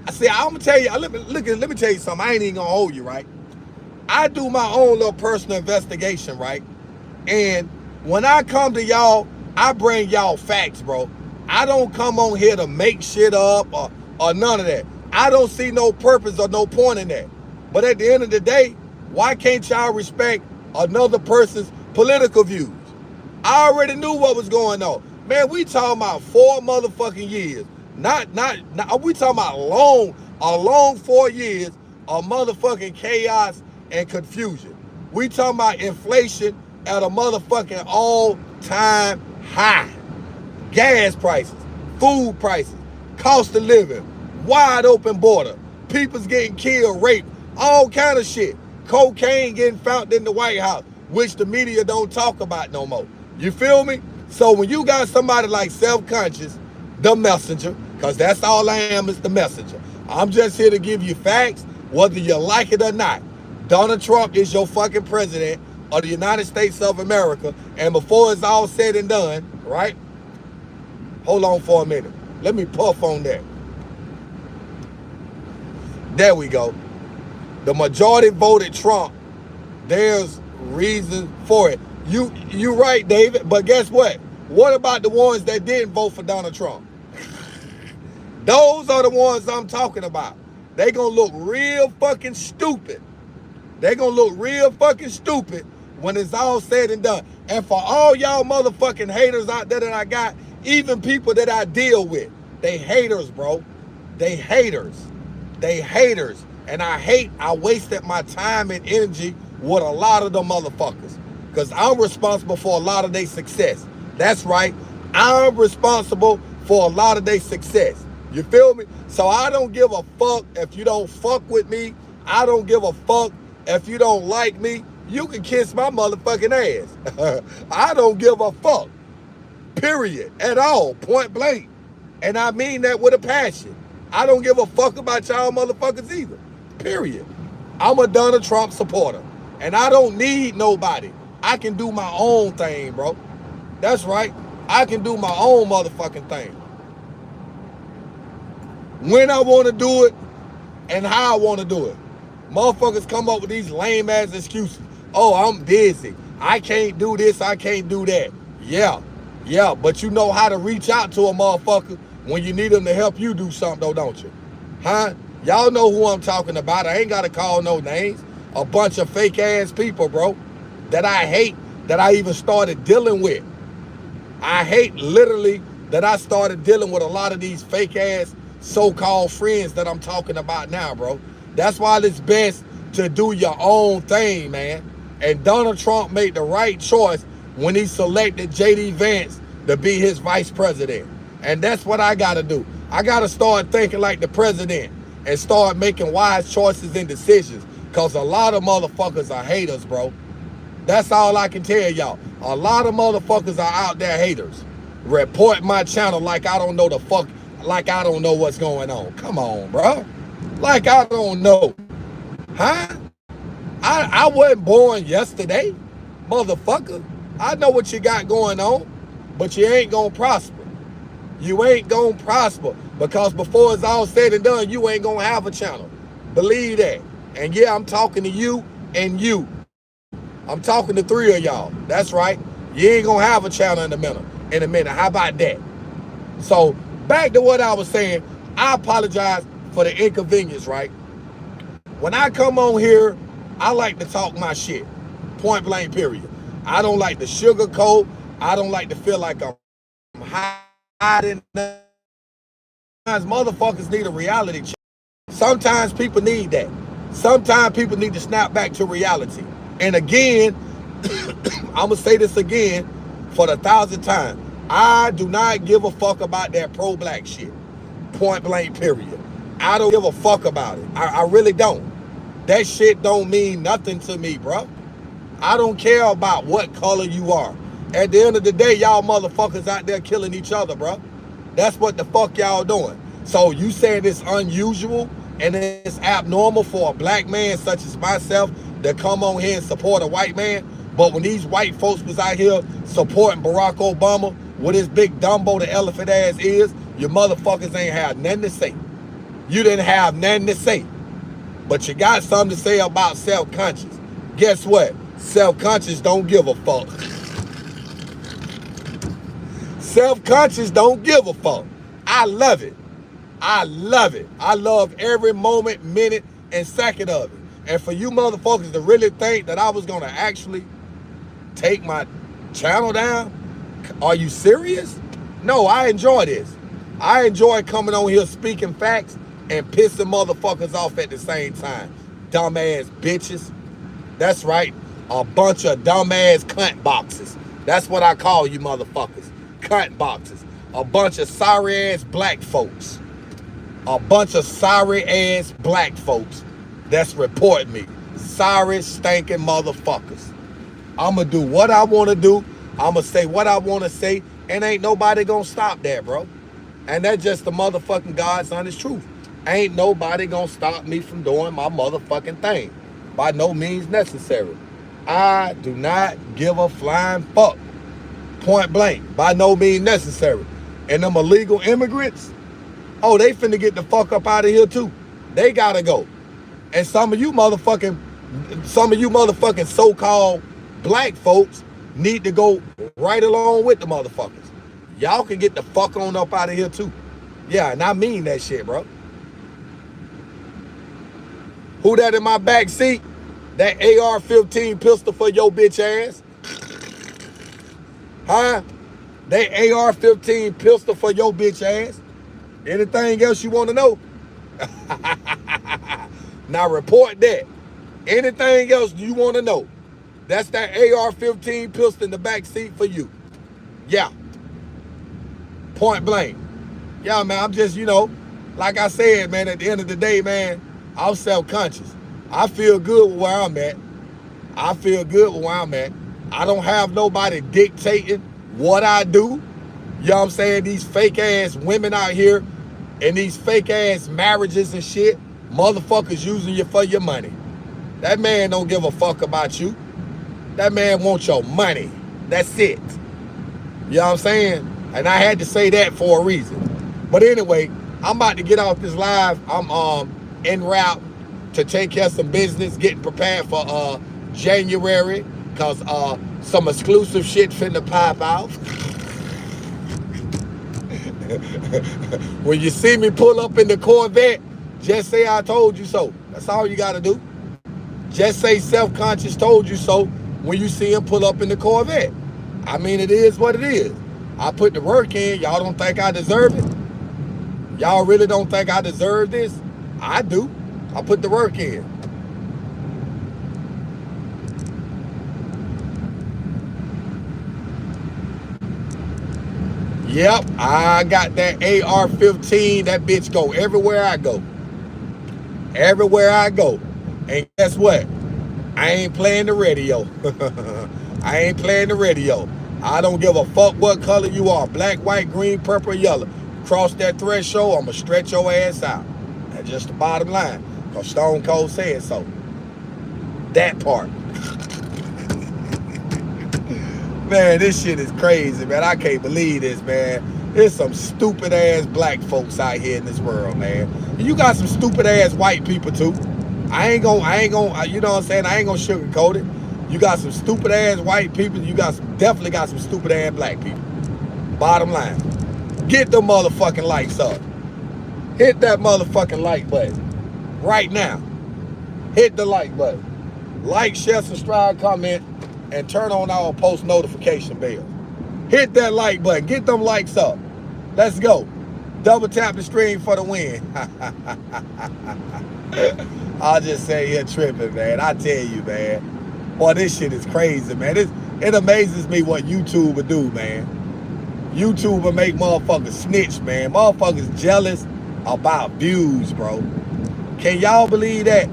I say, I'm going to tell you, let me tell you something. I ain't even going to hold you, right? I do my own little personal investigation, right? And when I come to y'all, I bring y'all facts, bro. I don't come on here to make shit up or none of that. I don't see no purpose or no point in that. But at the end of the day, Why can't y'all respect another person's political views? I already knew what was going on. Man, we talking about 4 motherfucking years. Not we talking about a long 4 years of motherfucking chaos and confusion. We talking about inflation at a motherfucking all-time high. Gas prices, food prices, cost of living, wide open border, people's getting killed, raped, all kind of shit. Cocaine getting found in the White House, which the media don't talk about no more. You feel me? So when you got somebody like Self-Conscious, the messenger, because that's all I am, is the messenger. I'm just here to give you facts, whether you like it or not. Donald Trump is your fucking president of the United States of America, and before it's all said and done, right? Hold on for a minute. Let me puff on that. There we go. The majority voted Trump. There's reason for it. You right, David, but guess what? What about the ones that didn't vote for Donald Trump? Those are the ones I'm talking about. They gonna look real fucking stupid. They gonna look real fucking stupid when it's all said and done. And for all y'all motherfucking haters out there that I got, even people that I deal with, they haters, bro. They haters. They haters. And I wasted my time and energy with a lot of them motherfuckers. Because I'm responsible for a lot of their success. That's right. I'm responsible for a lot of their success. You feel me? So I don't give a fuck if you don't fuck with me. I don't give a fuck if you don't like me. You can kiss my motherfucking ass. I don't give a fuck. Period. At all. Point blank. And I mean that with a passion. I don't give a fuck about y'all motherfuckers either. Period. I'm a Donald Trump supporter. And I don't need nobody. I can do my own thing, bro. That's right. I can do my own motherfucking thing. When I want to do it and how I want to do it. Motherfuckers come up with these lame ass excuses. Oh, I'm busy. I can't do this. I can't do that. Yeah, but you know how to reach out to a motherfucker when you need them to help you do something, though, don't you? Huh? Y'all know who I'm talking about. I ain't got to call no names. A bunch of fake ass people, bro, that I hate, that I even started dealing with. I hate literally that I started dealing with a lot of these fake ass so-called friends that I'm talking about now, bro. That's why it's best to do your own thing, man. And Donald Trump made the right choice when he selected J.D. Vance to be his vice president. And that's what I got to do. I got to start thinking like the president and start making wise choices and decisions, because a lot of motherfuckers are haters, bro. That's all I can tell y'all. A lot of motherfuckers are out there haters. Report my channel like I don't know the fuck, like I don't know what's going on. Come on, bro. Like I don't know. Huh? I wasn't born yesterday, motherfucker. I know what you got going on, but you ain't gonna prosper. You ain't gonna prosper, because before it's all said and done, you ain't gonna have a channel. Believe that. And yeah, I'm talking to you and you. I'm talking to 3 of y'all. That's right. You ain't gonna have a channel in a minute. How about that? So back to what I was saying, I apologize for the inconvenience, right? When I come on here, I like to talk my shit. Point blank, period. I don't like to sugarcoat. I don't like to feel like I'm hiding. Sometimes motherfuckers need a reality check. Sometimes people need that. Sometimes people need to snap back to reality. And again, I'm going to say this again for the 1,000th time. I do not give a fuck about that pro-black shit. Point blank, period. I don't give a fuck about it. I really don't. That shit don't mean nothing to me, bro. I don't care about what color you are. At the end of the day, y'all motherfuckers out there killing each other, bro. That's what the fuck y'all doing. So you saying it's unusual and it's abnormal for a black man such as myself to come on here and support a white man, but when these white folks was out here supporting Barack Obama with his big Dumbo the elephant ass is, you motherfuckers ain't have nothing to say. You didn't have nothing to say. But you got something to say about self-conscious. Guess what? Self-conscious don't give a fuck. Self-conscious don't give a fuck. I love it. I love it. I love every moment, minute, and second of it. And for you motherfuckers to really think that I was gonna actually take my channel down, are you serious? No, I enjoy this. I enjoy coming on here speaking facts and pissing motherfuckers off at the same time. Dumbass bitches. That's right. A bunch of dumbass cunt boxes. That's what I call you motherfuckers. Cunt boxes. A bunch of sorry ass black folks. A bunch of sorry ass black folks that's reporting me. Sorry stinking motherfuckers. I'ma do what I wanna do. I'ma say what I wanna say. And ain't nobody gonna stop that, bro. And that's just the motherfucking God's honest truth. Ain't nobody gonna stop me from doing my motherfucking thing. By no means necessary. I do not give a flying fuck. Point blank. By no means necessary. And them illegal immigrants, oh, they finna get the fuck up out of here too. They gotta go. And some of you motherfucking so-called black folks need to go right along with the motherfuckers. Y'all can get the fuck on up out of here too. Yeah, and I mean that shit, bro. Who that in my back seat? That AR-15 pistol for your bitch ass? Huh? That AR-15 pistol for your bitch ass? Anything else you want to know? Now report that. Anything else you want to know? That's that AR-15 pistol in the back seat for you. Yeah. Point blank. Yeah, man, I'm just, like I said, man, at the end of the day, man, I'm self-conscious. I feel good with where I'm at. I feel good with where I'm at. I don't have nobody dictating what I do. You know what I'm saying? These fake-ass women out here and these fake-ass marriages and shit, motherfuckers using you for your money. That man don't give a fuck about you. That man wants your money. That's it. You know what I'm saying? And I had to say that for a reason. But anyway, I'm about to get off this live. I'm en route to take care of some business, getting prepared for January, cause some exclusive shit finna pop out. When you see me pull up in the Corvette, just say I told you so. That's all you gotta do. Just say self-conscious told you so when you see him pull up in the Corvette. I mean, it is what it is. I put the work in. Y'all don't think I deserve it? Y'all really don't think I deserve this? I do. I put the work in. Yep, I got that AR-15. That bitch go everywhere I go. Everywhere I go. And guess what? I ain't playing the radio. I ain't playing the radio. I don't give a fuck what color you are. Black, white, green, purple, yellow. Cross that threshold, I'ma stretch your ass out. That's just the bottom line. Because Stone Cold said so. That part. Man, this shit is crazy, man. I can't believe this, man. There's some stupid ass black folks out here in this world, man. And you got some stupid ass white people too. I ain't gonna, you know what I'm saying? I ain't gonna sugarcoat it. You got some stupid ass white people. You definitely got some stupid ass black people. Bottom line. Get the motherfucking lights up. Hit that motherfucking like button. Right now. Hit the like button. Like, share, subscribe, comment, and turn on our post notification bell. Hit that like button. Get them likes up. Let's go. Double tap the screen for the win. I'll just say you're tripping, man. I tell you, man. Boy, this shit is crazy, man. It amazes me what YouTube will do, man. YouTube will make motherfuckers snitch, man. Motherfuckers jealous about views, bro. Can y'all believe that?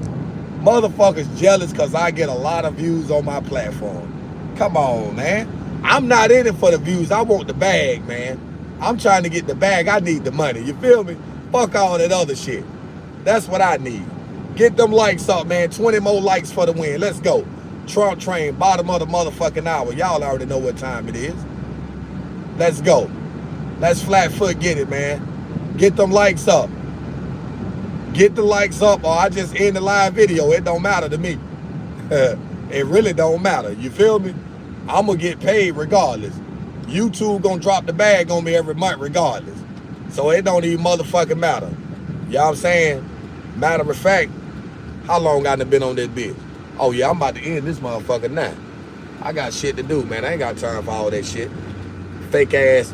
Motherfuckers jealous because I get a lot of views on my platform. Come on, man. I'm not in it for the views. I want the bag, man. I'm trying to get the bag. I need the money. You feel me? Fuck all that other shit. That's what I need. Get them likes up, man. 20 more likes for the win. Let's go. Trump train, bottom of the motherfucking hour. Y'all already know what time it is. Let's go. Let's flat foot get it, man. Get them likes up. Get the likes up or I just end the live video. It don't matter to me. It really don't matter. You feel me? I'm going to get paid regardless. YouTube going to drop the bag on me every month regardless. So it don't even motherfucking matter. You know what I'm saying? Matter of fact, How long I done been on this bitch? Oh yeah, I'm about to end this motherfucker now. I got shit to do, man. I ain't got time for all that shit. Fake ass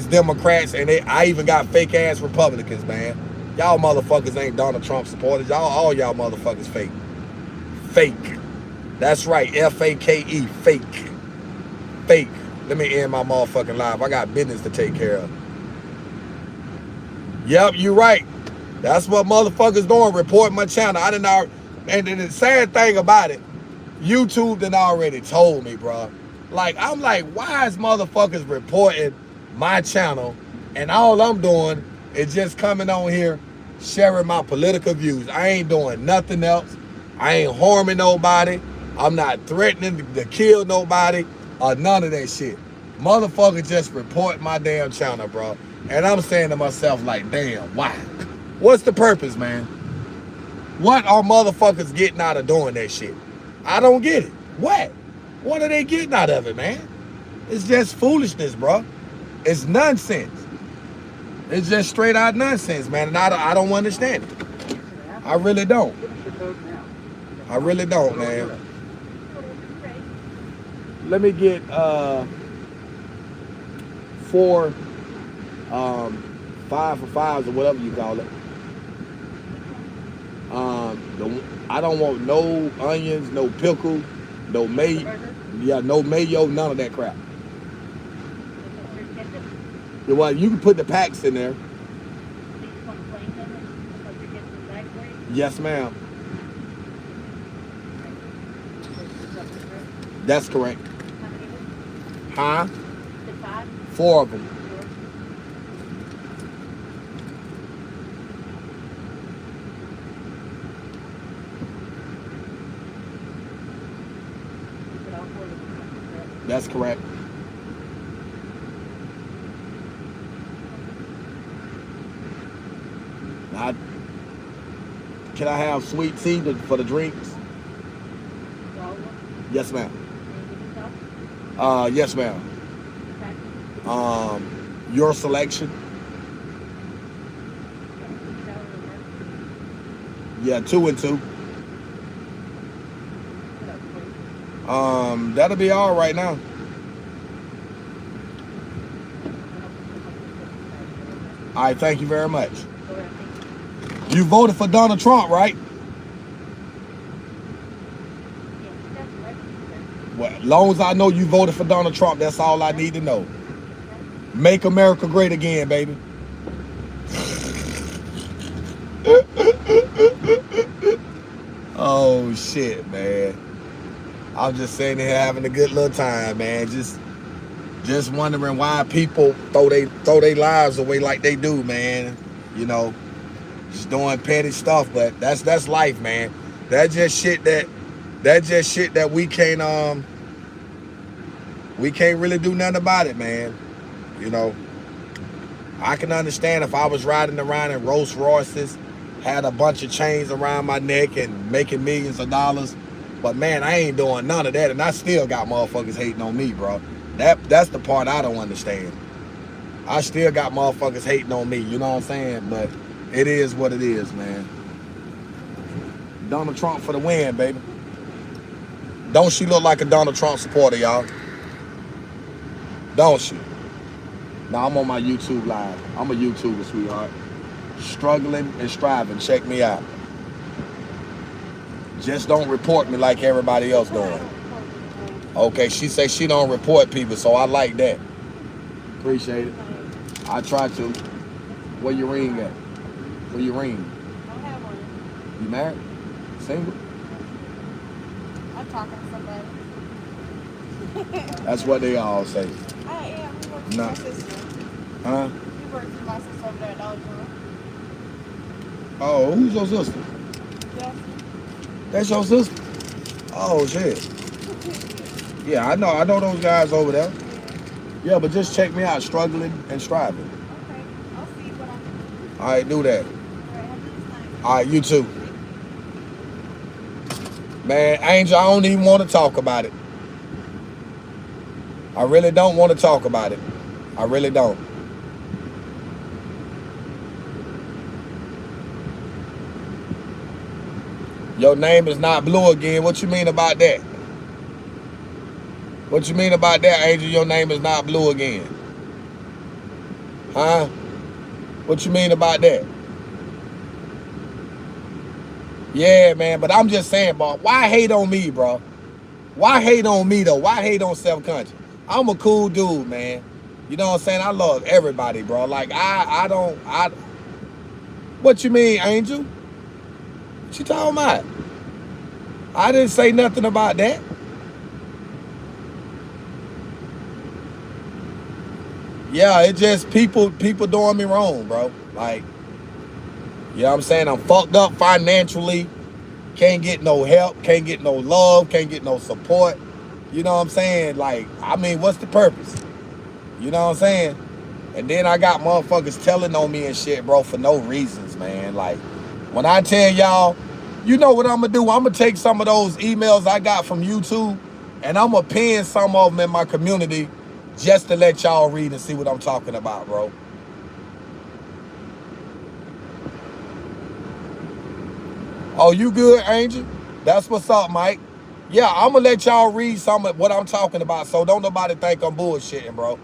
Democrats, and I even got fake ass Republicans, man. Y'all motherfuckers ain't Donald Trump supporters. All y'all motherfuckers fake. Fake. That's right, F-A-K-E, fake. Fake. Let me end my motherfucking life. I got business to take care of. Yep, you right. That's what motherfuckers doing, reporting my channel. I didn't know, and the sad thing about it, YouTube done already told me, bro. Like, I'm like, why is motherfuckers reporting my channel, and all I'm doing is just coming on here, sharing my political views. I ain't doing nothing else. I ain't harming nobody. I'm not threatening to kill nobody or none of that shit. Motherfuckers just report my damn channel, bro. And I'm saying to myself, like, damn, why? What's the purpose, man? What are motherfuckers getting out of doing that shit? I don't get it. What? What are they getting out of it, man? It's just foolishness, bro. It's nonsense. It's just straight out nonsense, man. And I don't understand it. I really don't. I really don't, man. Let me get 4 5 for 5s or whatever you call it. I don't want no onions, no pickle, no mayo, no mayo, none of that crap. Well, you can put the packs in there. Yes, ma'am. That's correct. Huh? 4 of them. That's correct. Can I have sweet tea for the drinks? Yes, ma'am. Yes, ma'am. Your selection. Yeah, 2 and 2. That'll be all right now. All right, thank you very much. You voted for Donald Trump, right? Well, as long as I know you voted for Donald Trump, that's all I need to know. Make America great again, baby. Oh shit, man. I'm just sitting here having a good little time, man. Just wondering why people throw their lives away like they do, man. You know, just doing petty stuff, but that's life, man. That's just shit that we can't really do nothing about it, man. You know, I can understand if I was riding around in Rolls Royces, had a bunch of chains around my neck and making millions of dollars. But man, I ain't doing none of that, and I still got motherfuckers hating on me, bro. That's the part I don't understand. I still got motherfuckers hating on me, you know what I'm saying? But it is what it is, man. Donald Trump for the win, baby. Don't she look like a Donald Trump supporter, y'all? Don't she? Now I'm on my YouTube live. I'm a YouTuber, sweetheart. Struggling and striving. Check me out. Just don't report me like everybody else doing. Okay, she say she don't report people, so I like that. Appreciate it. I try to. Where your ring at? Where your ring? I don't have one. You married? Single? I'm talking to somebody. That's what they all say. I am. You work for Nah. my sister. Huh? You work for my sister over there at Dollar General. Oh, who's your sister? Yes. That's your sister? Oh shit. Yeah, I know those guys over there. Yeah, but just check me out, struggling and striving. Okay. I'll see what I can do. All right, do that. All right. Have a good time. All right, you too. Man, Angel, I don't even want to talk about it. I really don't want to talk about it. I really don't. Your name is not blue again. What you mean about that? What you mean about that, Angel? Your name is not blue again. Huh? What you mean about that? Yeah, man, but I'm just saying, bro, why hate on me, bro? Why hate on me, though? Why hate on self-conscious? I'm a cool dude, man. You know what I'm saying? I love everybody, bro. Like, what you mean, Angel? What you talking about? I didn't say nothing about that. Yeah, it just people doing me wrong, bro. Like, you know what I'm saying? I'm fucked up financially. Can't get no help. Can't get no love. Can't get no support. You know what I'm saying? Like, I mean, what's the purpose? You know what I'm saying? And then I got motherfuckers telling on me and shit, bro, for no reasons, man. Like, when I tell y'all, you know what I'm gonna do? I'm gonna take some of those emails I got from YouTube and I'm gonna pin some of them in my community just to let y'all read and see what I'm talking about, bro. Oh, you good, Angel? That's what's up, Mike. Yeah, I'm gonna let y'all read some of what I'm talking about, so don't nobody think I'm bullshitting, bro.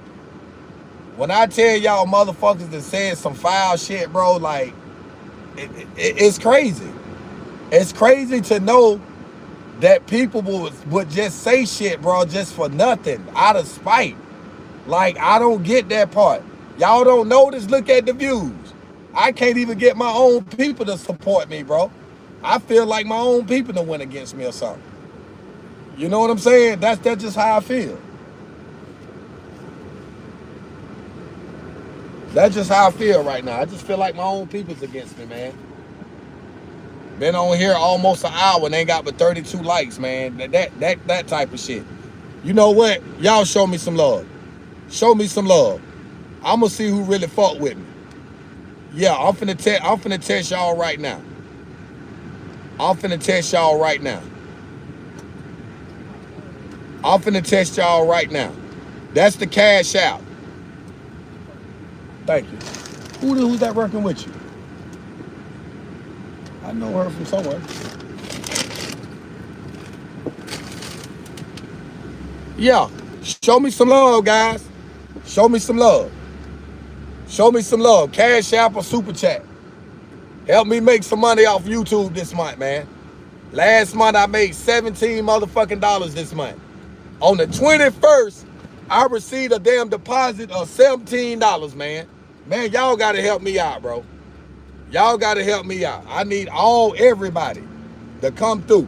When I tell y'all motherfuckers that said some foul shit, bro, like, it's crazy. It's crazy to know that people would just say shit, bro, just for nothing, out of spite. Like, I don't get that part. Y'all don't notice, look at the views. I can't even get my own people to support me, bro. I feel like my own people done went against me or something. You know what I'm saying? That's just how I feel. That's just how I feel right now. I just feel like my own people's against me, man. Been on here almost an hour and ain't got but 32 likes, man. That type of shit. You know what? Y'all show me some love. Show me some love. I'm gonna see who really fuck with me. Yeah, I'm finna test y'all right now. I'm finna test y'all right now. I'm finna test y'all right now. That's the cash out. Thank you. Who's that working with you? I know her from somewhere. Yeah, show me some love, guys. Show me some love. Show me some love. Cash App or Super Chat. Help me make some money off YouTube this month, man. Last month I made $17 motherfucking dollars this month. On the 21st, I received a damn deposit of $17, man. Man, y'all gotta help me out, bro. Y'all gotta help me out. I need everybody to come through.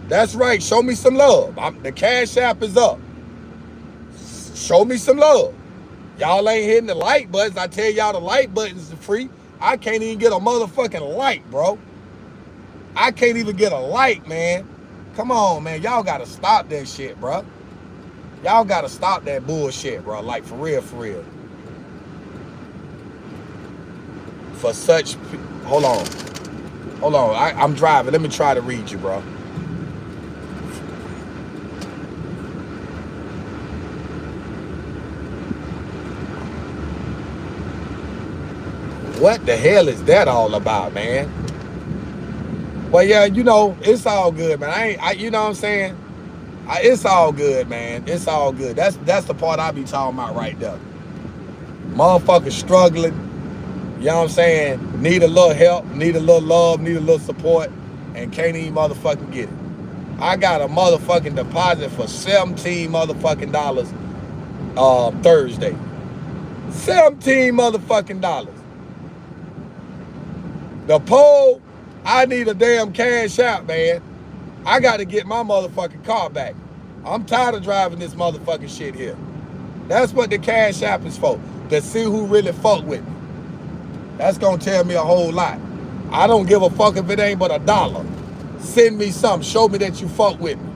That's right. Show me some love. The Cash App is up. Show me some love. Y'all ain't hitting the like buttons. I tell y'all the like buttons are free. I can't even get a motherfucking like, bro. I can't even get a like, man. Come on, man. Y'all gotta stop that shit, bro. Y'all gotta stop that bullshit, bro. Like, for real, for real. For such... Hold on. Hold on. I'm driving. Let me try to read you, bro. What the hell is that all about, man? Well, yeah, you know, it's all good, man. You know what I'm saying? It's all good, man. It's all good. That's the part I be talking about right there. Motherfuckers struggling, you know what I'm saying? Need a little help, need a little love, need a little support, and can't even motherfucking get it. I got a motherfucking deposit for $17 motherfucking dollars Thursday. $17 motherfucking dollars. The poll, I need a damn cash out, man. I got to get my motherfucking car back. I'm tired of driving this motherfucking shit here. That's what the cash app is for, to see who really fuck with me. That's gonna tell me a whole lot. I don't give a fuck if it ain't but $1. Send me something. Show me that you fuck with me.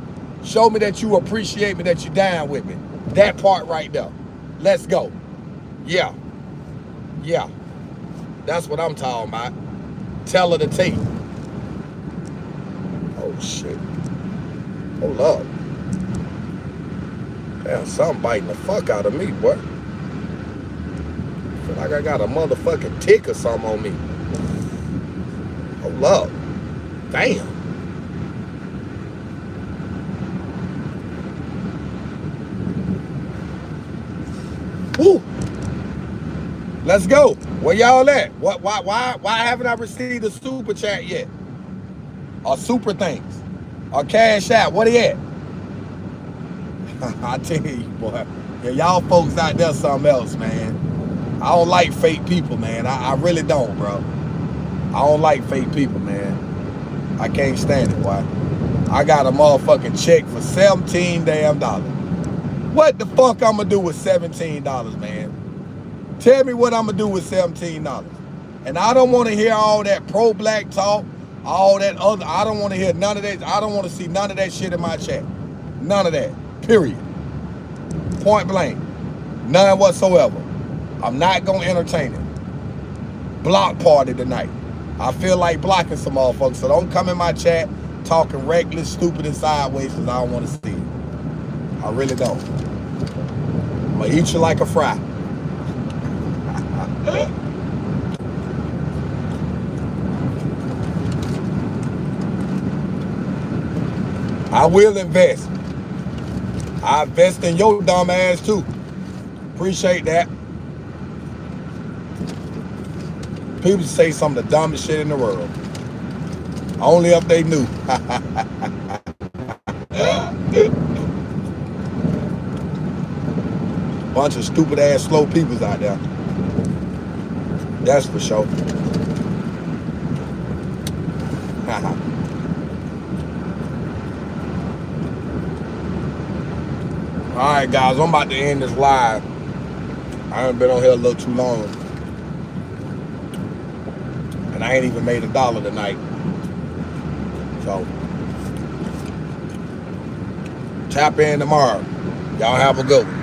Show me that you appreciate me, that you down with me. That part right there. Let's go. Yeah. Yeah. That's what I'm talking about. Tell her the tape. Oh shit. Hold up. Damn, something biting the fuck out of me, boy. Feel like I got a motherfucking tick or something on me. Hold up. Damn. Woo. Let's go. Where y'all at? Why haven't I received a super chat yet? Or super thanks? Or cash out? What he at? I tell you, boy. Yeah, y'all folks out there something else, man. I don't like fake people, man. I really don't, bro. I don't like fake people, man. I can't stand it, boy. I got a motherfucking check for $17 damn. What the fuck I'm gonna do with $17, man? Tell me what I'm gonna do with $17. And I don't want to hear all that pro-black talk, all that other. I don't want to hear none of that. I don't want to see none of that shit in my chat. None of that. Period. Point blank. None whatsoever. I'm not gonna entertain it. Block party tonight. I feel like blocking some motherfuckers, so don't come in my chat talking reckless, stupid, and sideways because I don't want to see it. I really don't. I'm gonna eat you like a fry. I will invest. I invest in your dumb ass too. Appreciate that. People say some of the dumbest shit in the world. Only if they knew. Bunch of stupid ass slow peoples out there. That's for sure. Alright guys, I'm about to end this live. I haven't been on here a little too long. And I ain't even made $1 tonight. So tap in tomorrow. Y'all have a good one.